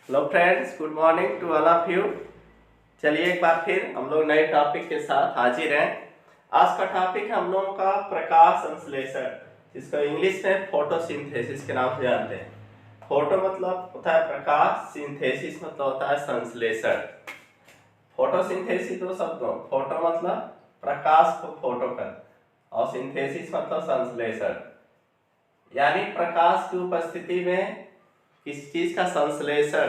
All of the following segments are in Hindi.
Hello friends, good morning to all of you. चलिए एक बार फिर हम लोग नए टॉपिक के साथ हाजिर हैं। आज का टॉपिक है हम लोगों का प्रकाश संश्लेषण, जिसको इंग्लिश में फोटोसिंथेसिस के नाम से जानते हैं। फोटो मतलब होता है प्रकाश, सिंथेसिस मतलब होता है संश्लेषण। फोटोसिंथेसिस दो शब्दों, फोटो मतलब प्रकाश को फोटो कर और सिंथेसिस मतलब संश्लेषण, यानी प्रकाश की उपस्थिति में किसी चीज का संश्लेषण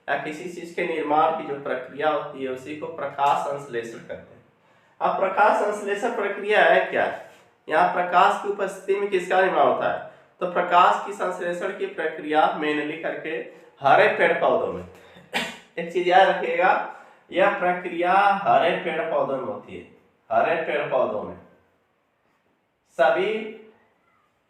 या किसी चीज के निर्माण की जो प्रक्रिया होती है उसी को प्रकाश संश्लेषण कहते हैं। अब प्रकाश संश्लेषण प्रक्रिया है क्या? यहाँ प्रकाश की उपस्थिति में किसका निर्माण होता है? तो प्रकाश की संश्लेषण की प्रक्रिया मेनली करके हरे पेड़ पौधों में एक चीज याद रखिएगा, यह प्रक्रिया हरे पेड़ पौधों में होती है। हरे पेड़ पौधों में, सभी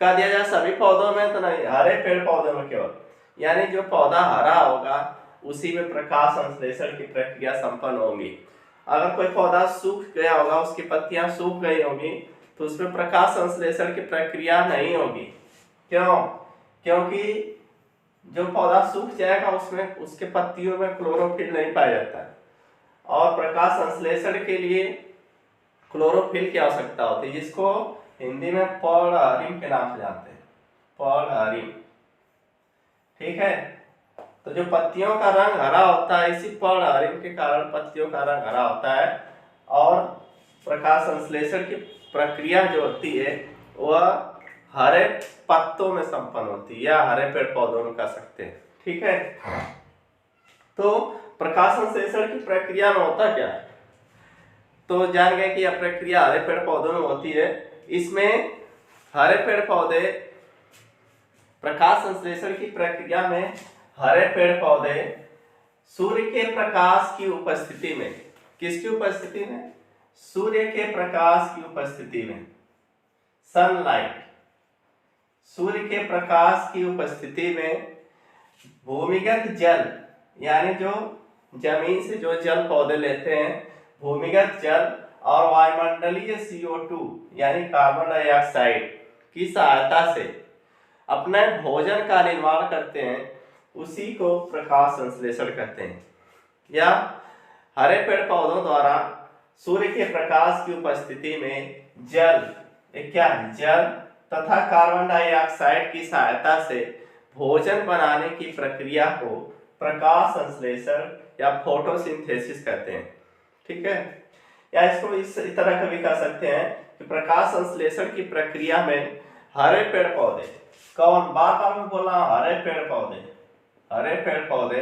कह दिया जाए सभी पौधों में तो नहीं, हरे पेड़ पौधों में केवल, यानी जो पौधा हरा होगा उसी में प्रकाश संश्लेषण की प्रक्रिया संपन्न होगी। अगर कोई पौधा सूख गया होगा, उसकी पत्तियां सूख गई होंगी, तो उसमें प्रकाश संश्लेषण की प्रक्रिया नहीं होगी। क्यों? क्योंकि जो पौधा सूख जाएगा उसमें उसके पत्तियों में क्लोरोफिल नहीं पाया जाता है, और प्रकाश संश्लेषण के लिए क्लोरोफिल की आवश्यकता होती है, जिसको हिंदी में पर्णहरिम के नाम से जानते हैं। पर्णहरिम, ठीक है। तो जो पत्तियों का रंग हरा होता है, इसी पर्णहरिम के कारण पत्तियों का रंग हरा होता है, और प्रकाश संश्लेषण की प्रक्रिया जो होती है वह हरे पत्तों में संपन्न होती है, या हरे पेड़ पौधों में कह सकते हैं, ठीक है। तो प्रकाश संश्लेषण की प्रक्रिया में होता क्या है? तो जान गए कि यह प्रक्रिया हरे पेड़ पौधों में होती है। इसमें हरे पेड़ पौधे प्रकाश संश्लेषण की प्रक्रिया में हरे पेड़ पौधे सूर्य के प्रकाश की उपस्थिति में, किसकी उपस्थिति में? सूर्य के प्रकाश की उपस्थिति में, सनलाइट, सूर्य के प्रकाश की उपस्थिति में भूमिगत जल, यानी जो जमीन से जो जल पौधे लेते हैं, भूमिगत जल और वायुमंडलीय CO2 यानी कार्बन डाइऑक्साइड की सहायता से अपने भोजन का निर्माण करते हैं, उसी को प्रकाश संश्लेषण कहते हैं। या हरे पेड़ पौधों द्वारा सूर्य के प्रकाश की उपस्थिति में जल, क्या है? जल तथा कार्बन डाइऑक्साइड की सहायता से भोजन बनाने की प्रक्रिया को प्रकाश संश्लेषण या फोटोसिंथेसिस कहते हैं, ठीक है। या इसको इस तरह का भी कह सकते हैं कि प्रकाश संश्लेषण की प्रक्रिया में हरे पेड़ पौधे, कौन बार बार मैं बोल रहा हूं? हरे पेड़ पौधे, हरे पेड़ पौधे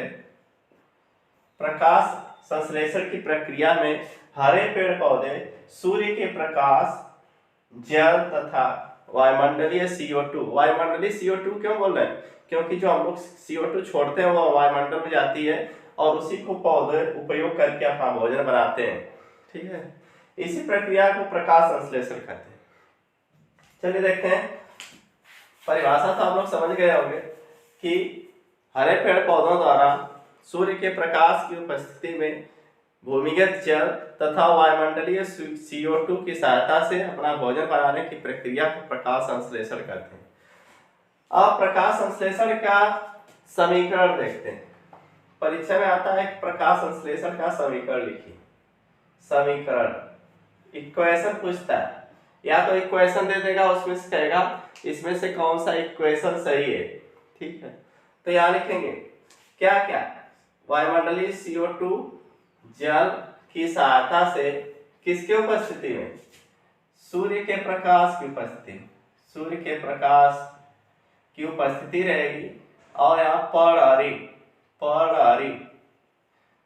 प्रकाश संश्लेषण की प्रक्रिया में हरे पेड़ पौधे सूर्य के प्रकाश, जल तथा वायुमंडलीय CO2, वायुमंडलीय CO2 क्यों बोल रहे हैं? क्योंकि जो हम लोग CO2 छोड़ते हैं वो वायुमंडल में जाती है और उसी को पौधे उपयोग करके अपना भोजन बनाते हैं, ठीक है। इसी प्रक्रिया को प्रकाश संश्लेषण कहते हैं। चलिए देखते हैं, परिभाषा तो आप लोग समझ गए होंगे कि हरे पेड़ पौधों द्वारा सूर्य के प्रकाश की उपस्थिति में भूमिगत जल तथा वायुमंडलीय CO2 की सहायता से अपना भोजन बनाने की प्रक्रिया को प्रकाश संश्लेषण कहते हैं। अब प्रकाश संश्लेषण का समीकरण देखते हैं। परीक्षा में आता है प्रकाश संश्लेषण का समीकरण लिखिए। समीकरण, इक्वेशन पूछता है, या तो इक्वेशन दे देगा, उसमें से कहेगा इसमें से कौन सा इक्वेशन सही है, ठीक है। तो यहाँ लिखेंगे क्या क्या? वायुमंडलीय CO2 जल की सहायता से किसके उपस्थिति में? सूर्य के प्रकाश की उपस्थिति, सूर्य के प्रकाश की उपस्थिति रहेगी। और यहाँ पर्णहरिम, पर्णहरिम,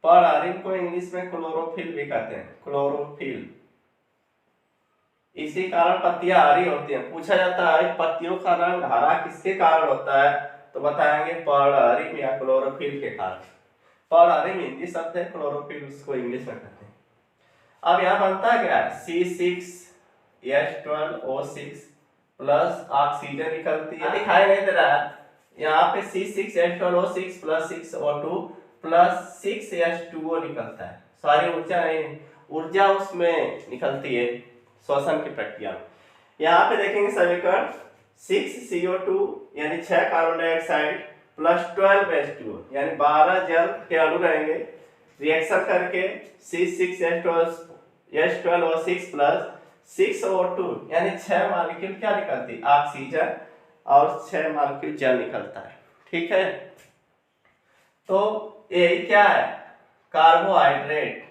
पर्णहरिम को इंग्लिश में क्लोरोफिल भी कहते हैं, क्लोरोफिल। इसी कारण पत्तियां हरी होती हैं। पूछा जाता है पत्तियों का रंग हरा किसके कारण होता है, तो बताएंगे पर्णहरिम या क्लोरोफिल के कारण। पर्णहरिम हिंदी शब्द है, क्लोरोफिल उसको इंग्लिश में कहते हैं। अब यहाँ बनता क्या है? C6H12O6 प्लस ऑक्सीजन निकलती है, दिखाई नहीं दे रहा है। यहाँ पे C6H12O6 plus 6O2 plus 6H2O निकलता है। सारी ऊर्जा नहीं, ऊर्जा उसमें निकलती है श्वसन की प्रक्रिया में। यहाँ पे देखेंगे समीकरण 6CO2 यानी 6 कार्बन डाइऑक्साइड प्लस 12 H2O, यानी 12 जल के अणु रहेंगे, रिएक्शन करके C6H12O6 प्लस 6O2 यानी 6 मॉलिक्यूल क्या निकलती, ऑक्सीजन, और 6 मॉलिक्यूल जल निकलता है। ठीक है, तो ये क्या है, कार्बोहाइड्रेट।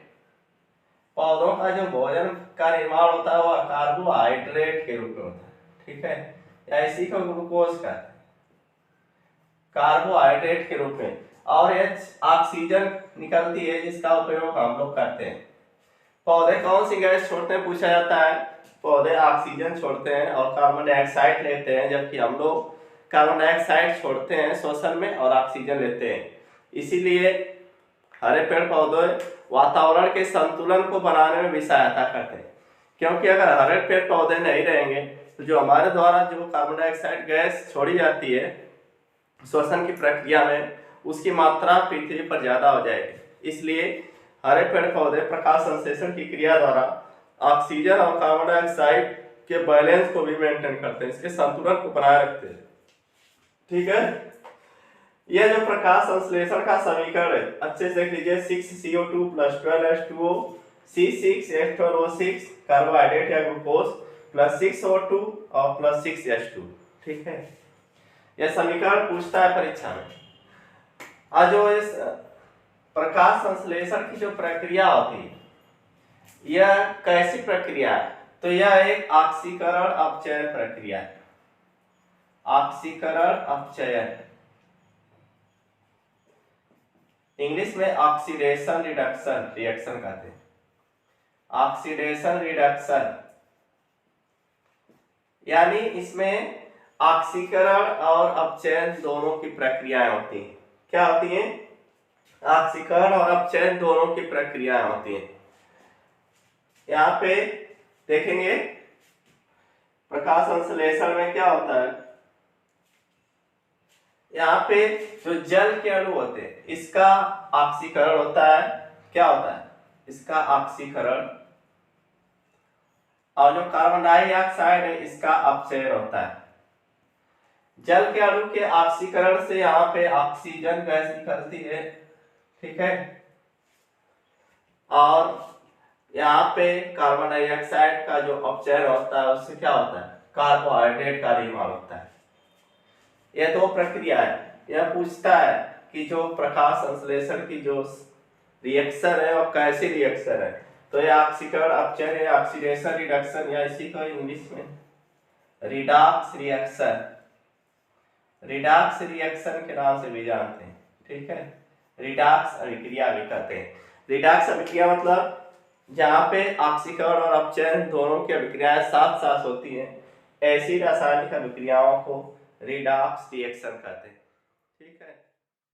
पौधों का जो भोजन का निर्माण होता है वह कार्बोहाइड्रेट के रूप में होता है। ठीक है, या इसी को ग्लूकोज कहते हैं, कार्बोहाइड्रेट के रूप में, और ये ऑक्सीजन निकलती है जिसका उपयोग हम लोग करते हैं। पौधे कौन सी गैस छोड़ते हैं पूछा जाता है, पौधे ऑक्सीजन छोड़ते हैं और कार्बन डाइऑक्साइड लेते हैं, जबकि हम लोग कार्बन डाइऑक्साइड छोड़ते हैं श्वसन में और ऑक्सीजन लेते हैं। इसीलिए हरे पेड़ पौधे वातावरण के संतुलन को बनाने में भी सहायता करते हैं, क्योंकि अगर हरे पेड़ पौधे नहीं रहेंगे तो जो हमारे द्वारा जो कार्बन डाइऑक्साइड गैस छोड़ी जाती है श्वसन की प्रक्रिया में, उसकी मात्रा पृथ्वी पर ज्यादा हो जाएगी। इसलिए हरे पेड़ पौधे प्रकाश संश्लेषण की क्रिया द्वारा ऑक्सीजन और कार्बन डाइऑक्साइड के बैलेंस को भी मेंटेन करते हैं, इसके संतुलन को बनाए रखते हैं। ठीक है, यह जो प्रकाश संश्लेषण का समीकरण है अच्छे से देख लीजिए, 6CO2 plus 12H2O, C6H12O6 carbohydrate या ग्लूकोज, प्लस 6O2 और प्लस 6H2। ठीक है, यह समीकरण पूछता है परीक्षा में। आज जो इस प्रकाश संश्लेषण की जो प्रक्रिया होती है यह कैसी प्रक्रिया है, तो यह एक ऑक्सीकरण अपचयन प्रक्रिया है। ऑक्सीकरण अपचयन, इंग्लिश में ऑक्सीडेशन रिडक्शन रिएक्शन कहते हैं। ऑक्सीडेशन रिडक्शन यानी इसमें ऑक्सीकरण और अपचयन दोनों की प्रक्रियाएं होती हैं। क्या होती हैं, ऑक्सीकरण और अपचयन दोनों की प्रक्रियाएं होती हैं। यहाँ पे देखेंगे प्रकाश संश्लेषण में क्या होता है, यहाँ पे जो जल के अणु होते हैं इसका ऑक्सीकरण होता है। क्या होता है, इसका ऑक्सीकरण, और जो कार्बन डाइऑक्साइड है इसका अपचयन होता है। जल के अणु के ऑक्सीकरण से यहाँ पे ऑक्सीजन गैस निकलती है। ठीक है, और यहाँ पे कार्बन डाइऑक्साइड का जो अपचयन होता है उससे क्या होता है, कार्बोहाइड्रेट का निर्माण होता है। यह दो प्रक्रिया है। यह पूछता है कि जो प्रकाश संश्लेषण की जो रिएक्शन है और कैसी रिएक्शन है, तो यह ऑक्सीकरण अपचयन है, ऑक्सीडेशन रिडक्शन, या इसी को इंग्लिश में रिडॉक्स रिएक्शन, रिडॉक्स रिएक्शन के नाम से भी जानते हैं। ठीक है, रिडॉक्स अभिक्रिया भी कहते हैं। रिडॉक्स अभिक्रिया मतलब जहाँ पे ऑक्सीकरण और अपचयन दोनों की अभिक्रियाएं साथ साथ होती हैं, ऐसी रासायनिक अभिक्रियाओं को रिडॉक्स रिएक्शन कहते हैं। ठीक है।